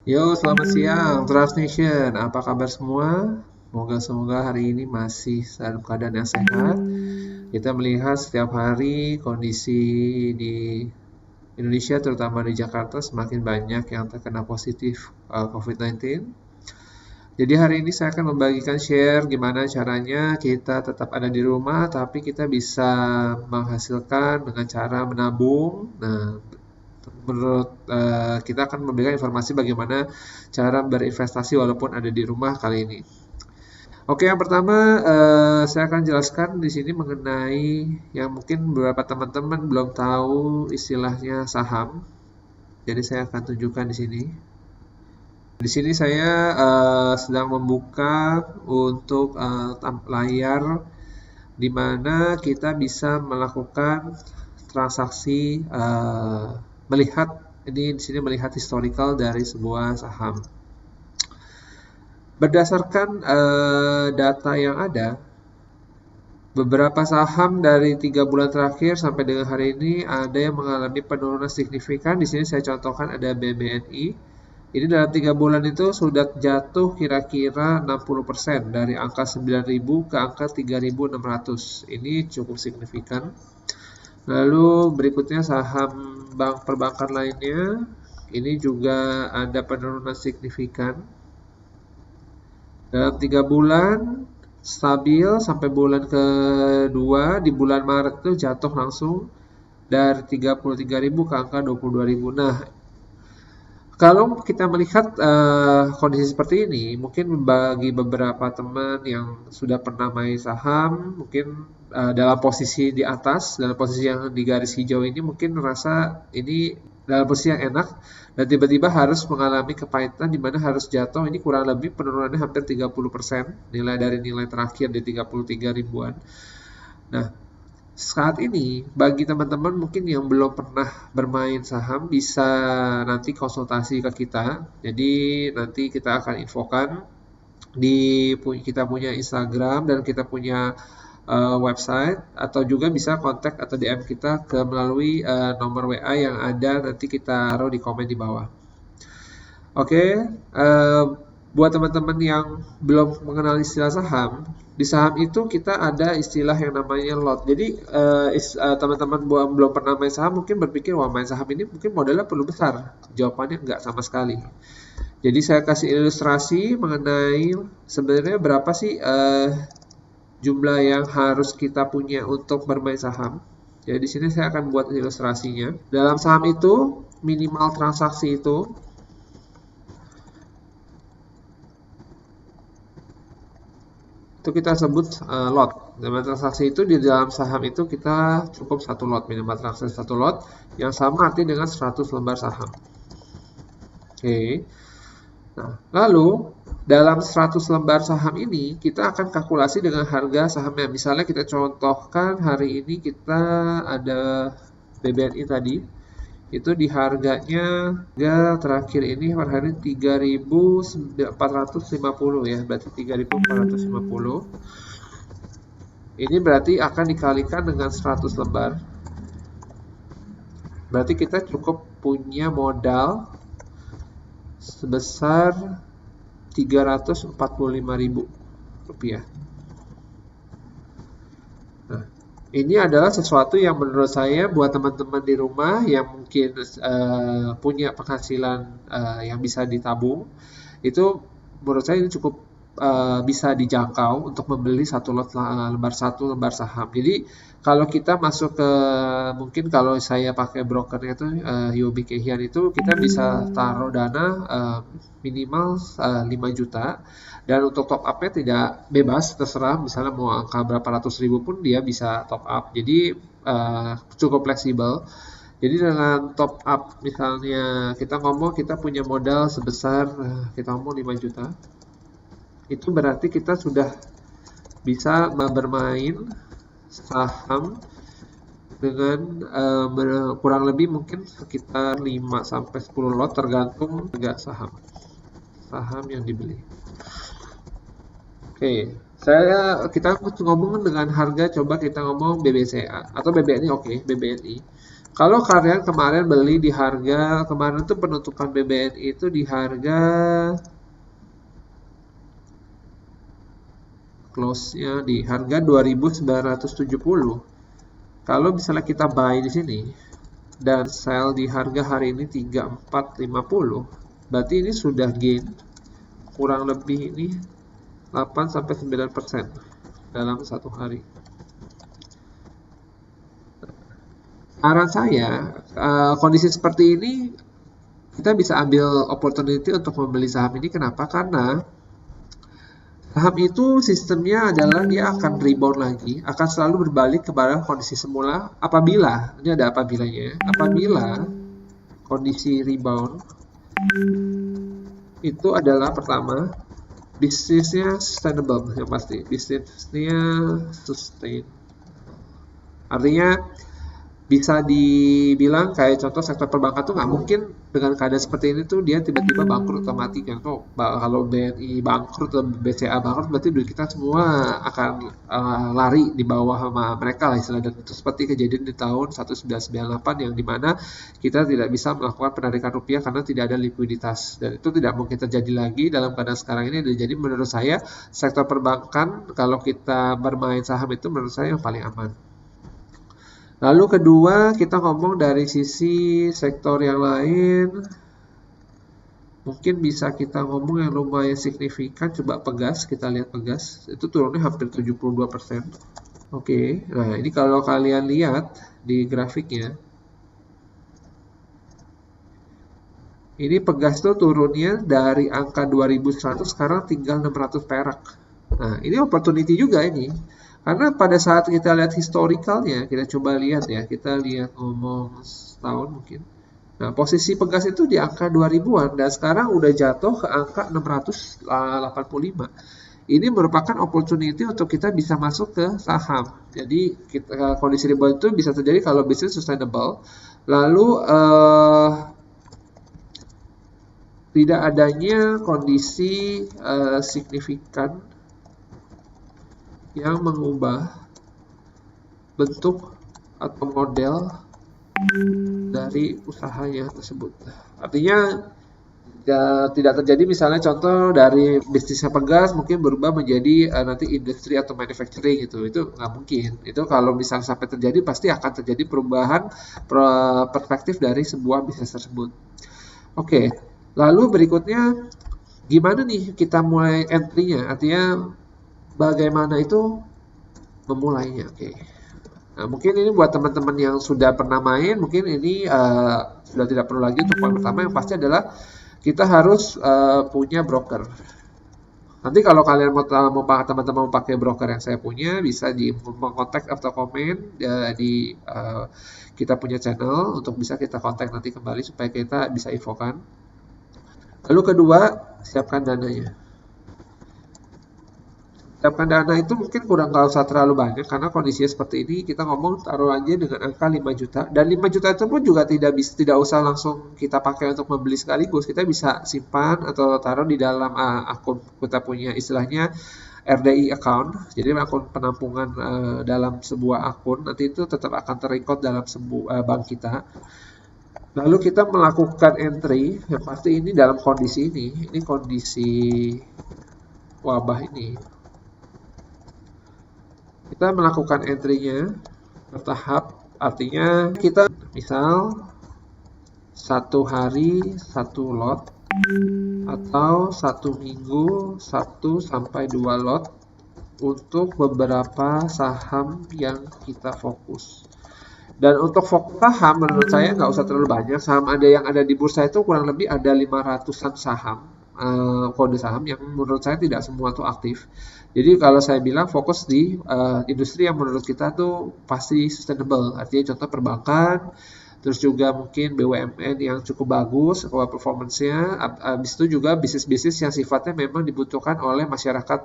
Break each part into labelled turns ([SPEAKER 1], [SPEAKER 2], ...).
[SPEAKER 1] Yo, selamat siang, Trust Nation. Apa kabar semua? Semoga hari ini masih dalam keadaan yang sehat. Kita melihat setiap hari kondisi di Indonesia, terutama di Jakarta, semakin banyak yang terkena positif COVID-19. Jadi hari ini saya akan membagikan share gimana caranya kita tetap ada di rumah, tapi kita bisa menghasilkan dengan cara menabung. Nah, kita akan memberikan informasi bagaimana cara berinvestasi walaupun ada di rumah kali ini. Oke, yang pertama saya akan jelaskan di sini mengenai yang mungkin beberapa teman-teman belum tahu istilahnya saham. Jadi saya akan tunjukkan di sini. Di sini saya sedang membuka untuk layar di mana kita bisa melakukan transaksi melihat ini di sini melihat historical dari sebuah saham. Berdasarkan data yang ada, beberapa saham dari 3 bulan terakhir sampai dengan hari ini ada yang mengalami penurunan signifikan. Di sini saya contohkan ada BBNI. Ini dalam 3 bulan itu sudah jatuh kira-kira 60% dari angka 9.000 ke angka 3.600. Ini cukup signifikan. Lalu berikutnya saham bank perbankan lainnya. Ini juga ada penurunan signifikan. Dalam 3 bulan stabil sampai bulan kedua, di bulan Maret itu jatuh langsung dari 33.000 ke angka 22.000. Nah, kalau kita melihat kondisi seperti ini, mungkin bagi beberapa teman yang sudah pernah main saham, mungkin dalam posisi di atas, dalam posisi yang di garis hijau ini mungkin merasa ini dalam posisi yang enak dan tiba-tiba harus mengalami kepahitan di mana harus jatuh. Ini kurang lebih penurunannya hampir 30% nilai dari nilai terakhir di 33 ribuan. Nah, saat ini bagi teman-teman mungkin yang belum pernah bermain saham bisa nanti konsultasi ke kita. Jadi nanti kita akan infokan di kita punya Instagram dan kita punya website, atau juga bisa kontak atau DM kita ke melalui nomor WA yang ada nanti kita taruh di komen di bawah. Oke, buat teman-teman yang belum mengenal istilah saham, di saham itu kita ada istilah yang namanya lot. Jadi teman-teman belum pernah main saham mungkin berpikir, wah main saham ini mungkin modalnya perlu besar. Jawabannya enggak sama sekali. Jadi saya kasih ilustrasi mengenai sebenarnya berapa sih jumlah yang harus kita punya untuk bermain saham. Jadi di sini saya akan buat ilustrasinya. Dalam saham itu minimal transaksi itu kita sebut lot. Minimal transaksi itu di dalam saham itu kita cukup 1 lot, minimal transaksi 1 lot yang sama arti dengan 100 lembar saham. Oke. Nah, lalu dalam 100 lembar saham ini kita akan kalkulasi dengan harga sahamnya. Misalnya kita contohkan hari ini kita ada BBNI tadi. Itu di harganya terakhir ini per hari 3.450 ya, berarti 3.450. Ini berarti akan dikalikan dengan 100 lembar. Berarti kita cukup punya modal sebesar 345.000 rupiah. Nah, ini adalah sesuatu yang menurut saya buat teman-teman di rumah yang mungkin punya penghasilan yang bisa ditabung, itu menurut saya ini cukup bisa dijangkau untuk membeli satu lembar saham. Jadi kalau kita masuk ke, mungkin kalau saya pakai brokernya itu Yobi Kehian, itu kita bisa taruh dana minimal 5 juta, dan untuk top up-nya tidak bebas, terserah misalnya mau angka berapa ratus ribu pun dia bisa top up. Jadi cukup fleksibel. Jadi dengan top up misalnya kita ngomong kita punya modal sebesar kita ngomong 5 juta. Itu berarti kita sudah bisa bermain saham dengan kurang lebih mungkin sekitar 5 sampai 10 lot tergantung harga saham yang dibeli. Oke, kita ngomong dengan harga, coba kita ngomong BBCA atau BBNI. Oke, BBNI. Kalau kalian kemarin beli di harga, kemarin tuh penutupan BBNI itu di harga close-nya di harga 2.970. Kalau misalnya kita buy di sini dan sell di harga hari ini 3450, berarti ini sudah gain kurang lebih ini 8-9% dalam satu hari. Saran saya, kondisi seperti ini kita bisa ambil opportunity untuk membeli saham ini. Kenapa? Karena saham itu sistemnya adalah dia akan rebound lagi, akan selalu berbalik kepada kondisi semula apabila, ini ada apabilanya, apabila kondisi rebound itu adalah pertama, bisnisnya sustainable, yang pasti, bisnisnya sustain. Artinya, bisa dibilang kayak contoh sektor perbankan tuh nggak mungkin dengan keadaan seperti ini tuh dia tiba-tiba bangkrut otomatis. Contoh kalau BNI bangkrut atau BCA bangkrut berarti duit kita semua akan lari di bawah sama mereka lah istilah, dan itu seperti kejadian di tahun 1998 yang dimana kita tidak bisa melakukan penarikan rupiah karena tidak ada likuiditas, dan itu tidak mungkin terjadi lagi dalam keadaan sekarang ini. Jadi menurut saya sektor perbankan kalau kita bermain saham itu menurut saya yang paling aman. Lalu kedua, kita ngomong dari sisi sektor yang lain. Mungkin bisa kita ngomong yang lumayan signifikan. Coba Pegas, kita lihat Pegas. Itu turunnya hampir 72%. Oke, nah ini kalau kalian lihat di grafiknya. Ini Pegas tuh turunnya dari angka 2100 sekarang tinggal 600 perak. Nah, ini opportunity juga ini. Karena pada saat kita lihat historicalnya, kita coba lihat ya, kita lihat ngomong setahun mungkin. Nah, posisi Pegas itu di angka 2000-an dan sekarang udah jatuh ke angka 685. Ini merupakan opportunity untuk kita bisa masuk ke saham. Jadi kondisi rebound itu bisa terjadi kalau bisnis sustainable. Lalu tidak adanya kondisi signifikan yang mengubah bentuk atau model dari usahanya tersebut. Artinya tidak terjadi misalnya contoh dari bisnisnya Pegas mungkin berubah menjadi nanti industri atau manufacturing gitu. Itu nggak mungkin. Itu kalau misalnya sampai terjadi pasti akan terjadi perubahan perspektif dari sebuah bisnis tersebut. Oke, lalu berikutnya gimana nih kita mulai entry-nya? Artinya bagaimana itu memulainya? Oke. Nah, mungkin ini buat teman-teman yang sudah pernah main, mungkin ini sudah tidak perlu lagi. Untuk poin pertama yang pasti adalah kita harus punya broker. Nanti kalau kalian mau teman-teman mau pakai broker yang saya punya, bisa di kontak atau komen di kita punya channel untuk bisa kita kontak nanti kembali supaya kita bisa infokan. Lalu kedua, siapkan dananya. Siapkan dana itu mungkin nggak usah terlalu banyak karena kondisinya seperti ini. Kita ngomong taruh aja dengan angka 5 juta, dan 5 juta itu pun juga tidak usah langsung kita pakai untuk membeli sekaligus. Kita bisa simpan atau taruh di dalam akun kita punya istilahnya RDI account, jadi akun penampungan dalam sebuah akun. Nanti itu tetap akan terrecord dalam sebuah bank kita. Lalu kita melakukan entry, yang pasti ini dalam kondisi ini kondisi wabah ini. Kita melakukan entry-nya bertahap, artinya kita misal satu hari satu lot atau satu minggu 1-2 lot untuk beberapa saham yang kita fokus. Dan untuk fokus saham menurut saya nggak usah terlalu banyak. Saham yang ada di bursa itu kurang lebih ada 500-an saham, kode saham yang menurut saya tidak semua tuh aktif. Jadi kalau saya bilang fokus di industri yang menurut kita tuh pasti sustainable, artinya contoh perbankan, terus juga mungkin BUMN yang cukup bagus performance-nya. Habis itu juga bisnis-bisnis yang sifatnya memang dibutuhkan oleh masyarakat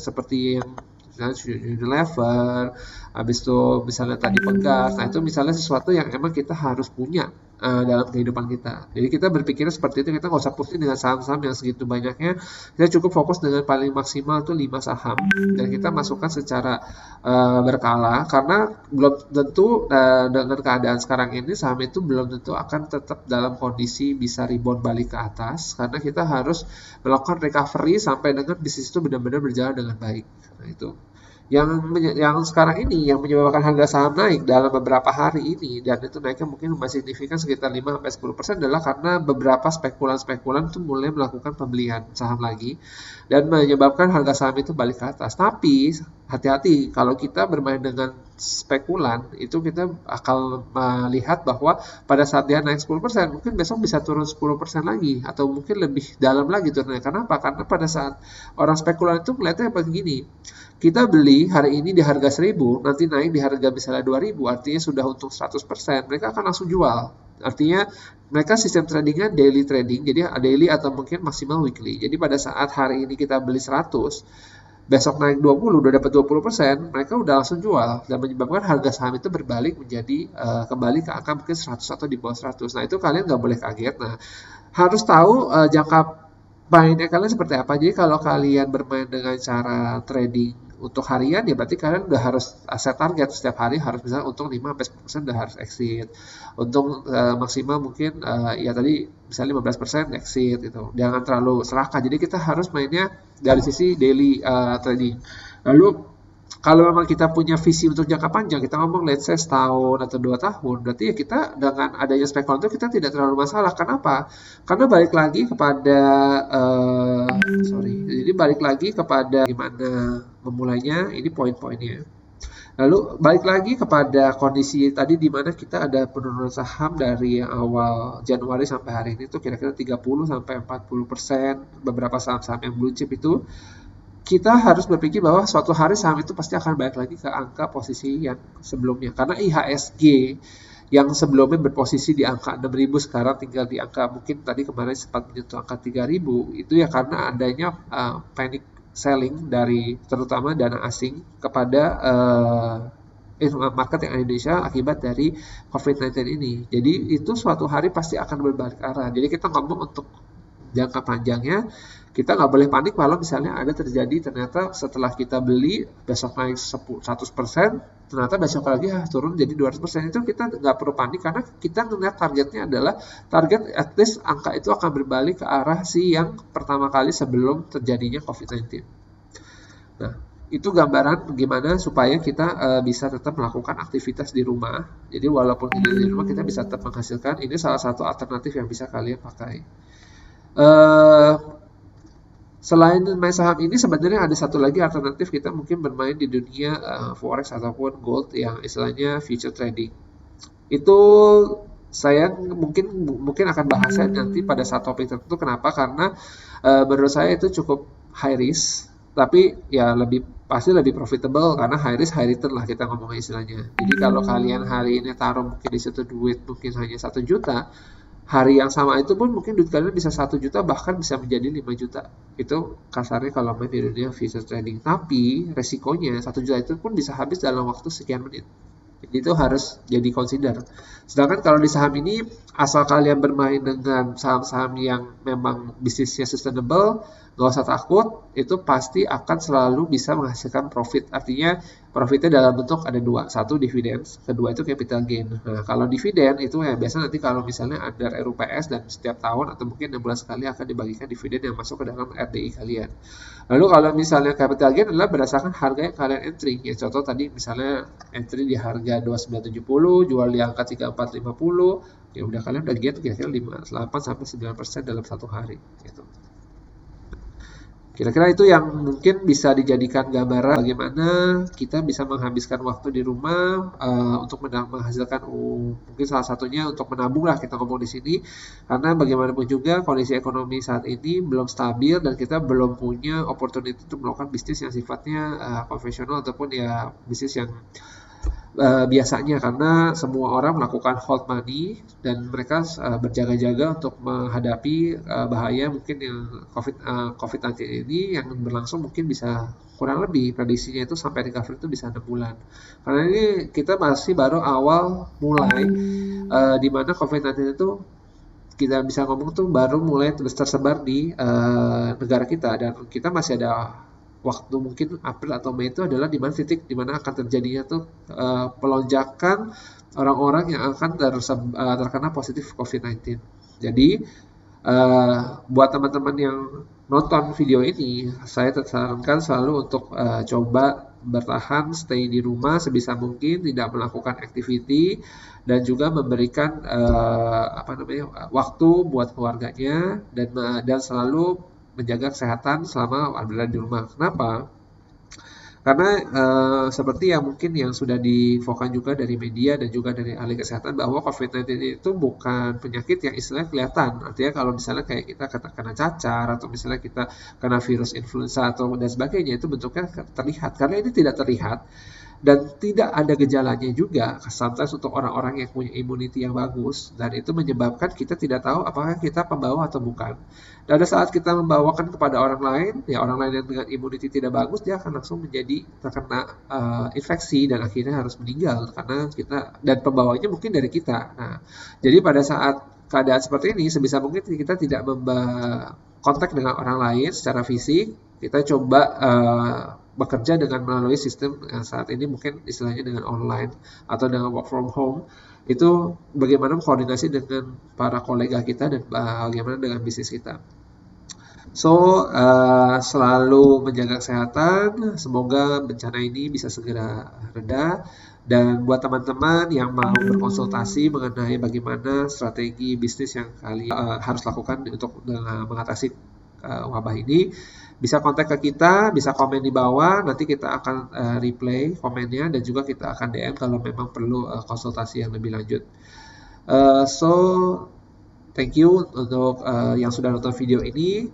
[SPEAKER 1] seperti yang misalnya Unilever, habis itu misalnya tadi Pegas. Nah itu misalnya sesuatu yang emang kita harus punya dalam kehidupan kita. Jadi kita berpikir seperti itu, kita nggak usah pusing dengan saham-saham yang segitu banyaknya. Kita cukup fokus dengan paling maksimal itu 5 saham dan kita masukkan secara berkala, karena belum tentu dengan keadaan sekarang ini saham itu belum tentu akan tetap dalam kondisi bisa rebound balik ke atas, karena kita harus melakukan recovery sampai dengan bisnis itu benar-benar berjalan dengan baik. Nah, itu yang sekarang ini yang menyebabkan harga saham naik dalam beberapa hari ini, dan itu naiknya mungkin masih signifikan sekitar 5-10% adalah karena beberapa spekulan-spekulan itu mulai melakukan pembelian saham lagi dan menyebabkan harga saham itu balik ke atas. Tapi hati-hati, kalau kita bermain dengan spekulan itu kita akan melihat bahwa pada saat dia naik 10% mungkin besok bisa turun 10% lagi atau mungkin lebih dalam lagi turunnya. Kenapa? Karena pada saat orang spekulan itu melihatnya begini, kita beli hari ini di harga 1000, nanti naik di harga misalnya 2000, artinya sudah untung 100%, mereka akan langsung jual. Artinya mereka sistem tradingnya daily trading, jadi daily atau mungkin maksimal weekly. Jadi pada saat hari ini kita beli 100, besok naik 20, udah dapat 20%, mereka udah langsung jual dan menyebabkan harga saham itu berbalik menjadi kembali ke angka mungkin 100 atau di bawah 100. Nah, itu kalian nggak boleh kaget. Nah, harus tahu jangka mainnya kalian seperti apa. Jadi kalau kalian bermain dengan cara trading untuk harian, ya berarti kalian udah harus set target setiap hari, harus misalnya untung 5-10% udah harus exit. Untung maksimal mungkin ya tadi misalnya 15% exit gitu. Jangan terlalu serakah. Jadi kita harus mainnya dari sisi daily trading. Lalu kalau memang kita punya visi untuk jangka panjang, kita ngomong let's say setahun atau 2 tahun, berarti ya kita dengan adanya spekulan itu kita tidak terlalu masalah. Kenapa? Karena balik lagi kepada jadi balik lagi kepada gimana memulainya, ini poin-poinnya. Lalu balik lagi kepada kondisi tadi di mana kita ada penurunan saham dari awal Januari sampai hari ini tuh kira-kira 30-40%, beberapa saham-saham yang blue chip itu. Kita harus berpikir bahwa suatu hari saham itu pasti akan balik lagi ke angka posisi yang sebelumnya. Karena IHSG yang sebelumnya berposisi di angka 6.000 sekarang tinggal di angka mungkin tadi kemarin sempat menyentuh angka 3.000, itu ya karena adanya panic selling dari terutama dana asing kepada market yang Indonesia akibat dari COVID-19 ini. Jadi itu suatu hari pasti akan berbalik arah. Jadi kita ngomong untuk jangka panjangnya, kita nggak boleh panik kalau misalnya ada terjadi ternyata setelah kita beli besok naik 100%, ternyata besok lagi turun jadi 200%. Itu kita nggak perlu panik karena kita ngeliat targetnya adalah target at least angka itu akan berbalik ke arah si yang pertama kali sebelum terjadinya COVID-19. Nah, itu gambaran gimana supaya kita bisa tetap melakukan aktivitas di rumah. Jadi walaupun kita di rumah kita bisa tetap menghasilkan. Ini salah satu alternatif yang bisa kalian pakai. Selain main saham ini sebenarnya ada satu lagi alternatif, kita mungkin bermain di dunia forex ataupun gold yang istilahnya future trading. Itu saya mungkin akan bahasnya nanti pada saat topik tertentu. Kenapa? Karena menurut saya itu cukup high risk, tapi ya pasti lebih profitable karena high risk high return lah kita ngomongnya istilahnya. Jadi kalau kalian hari ini taruh mungkin di situ duit mungkin hanya 1 juta, hari yang sama itu pun mungkin duit kalian bisa 1 juta bahkan bisa menjadi 5 juta. Itu kasarnya kalau main di dunia future trading. Tapi resikonya 1 juta itu pun bisa habis dalam waktu sekian menit. Jadi itu harus jadi consider. Sedangkan kalau di saham ini, asal kalian bermain dengan saham-saham yang memang bisnisnya sustainable, nggak usah takut, itu pasti akan selalu bisa menghasilkan profit. Artinya profitnya dalam bentuk ada dua, satu dividen, kedua itu capital gain. Nah, kalau dividen itu ya biasa nanti kalau misalnya ada RUPS dan setiap tahun atau mungkin 6 bulan sekali akan dibagikan dividen yang masuk ke dalam RDI kalian. Lalu kalau misalnya capital gain adalah berdasarkan harga yang kalian entry. Ya contoh tadi misalnya entry di harga 2970, jual di angka 3450, ya udah kalian udah gain kira-kira 8-9% dalam satu hari gitu. Kira-kira itu yang mungkin bisa dijadikan gambaran bagaimana kita bisa menghabiskan waktu di rumah untuk menghasilkan mungkin salah satunya untuk menabung lah kita ngomong di sini, karena bagaimanapun juga kondisi ekonomi saat ini belum stabil dan kita belum punya opportunity untuk melakukan bisnis yang sifatnya konvensional ataupun ya bisnis yang biasanya, karena semua orang melakukan hold money dan mereka berjaga-jaga untuk menghadapi bahaya mungkin yang COVID-19 ini yang berlangsung mungkin bisa kurang lebih prediksinya itu sampai recovery itu bisa 6 bulan. Karena ini kita masih baru awal mulai di mana COVID-19 itu kita bisa ngomong tuh baru mulai tersebar di negara kita, dan kita masih ada waktu mungkin April atau Mei itu adalah di mana titik di mana akan terjadinya tuh pelonjakan orang-orang yang akan terkena positif COVID-19. Jadi buat teman-teman yang nonton video ini, saya sarankan selalu untuk coba bertahan, stay di rumah sebisa mungkin, tidak melakukan activity, dan juga memberikan waktu buat keluarganya, dan selalu menjaga kesehatan selama berada di rumah. Kenapa? Karena seperti yang mungkin yang sudah diinfokan juga dari media dan juga dari ahli kesehatan, bahwa COVID-19 itu bukan penyakit yang istilahnya kelihatan. Artinya kalau misalnya kayak kita kena cacar, atau misalnya kita kena virus influenza atau dan sebagainya, itu bentuknya terlihat. Karena ini tidak terlihat dan tidak ada gejalanya juga, sometimes untuk orang-orang yang punya immunity yang bagus, dan itu menyebabkan kita tidak tahu apakah kita pembawa atau bukan. Dan pada saat kita membawakan kepada orang lain, ya orang lain yang dengan immunity tidak bagus, dia akan langsung menjadi terkena infeksi dan akhirnya harus meninggal karena kita, dan pembawanya mungkin dari kita. Nah, jadi pada saat keadaan seperti ini, sebisa mungkin kita tidak kontak dengan orang lain secara fisik. Kita coba bekerja dengan melalui sistem yang saat ini mungkin istilahnya dengan online atau dengan work from home. Itu bagaimana koordinasi dengan para kolega kita dan bagaimana dengan bisnis kita. So, selalu menjaga kesehatan. Semoga bencana ini bisa segera reda. Dan buat teman-teman yang mau berkonsultasi mengenai bagaimana strategi bisnis yang kalian harus lakukan untuk mengatasi wabah ini, bisa kontak ke kita, bisa komen di bawah, nanti kita akan replay komennya, dan juga kita akan DM kalau memang perlu konsultasi yang lebih lanjut. So, thank you untuk yang sudah nonton video ini.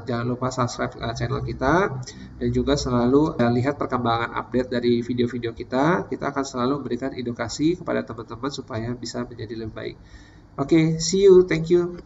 [SPEAKER 1] Jangan lupa subscribe channel kita, dan juga selalu lihat perkembangan update dari video-video kita. Kita akan selalu memberikan edukasi kepada teman-teman supaya bisa menjadi lebih baik. Oke, see you, thank you.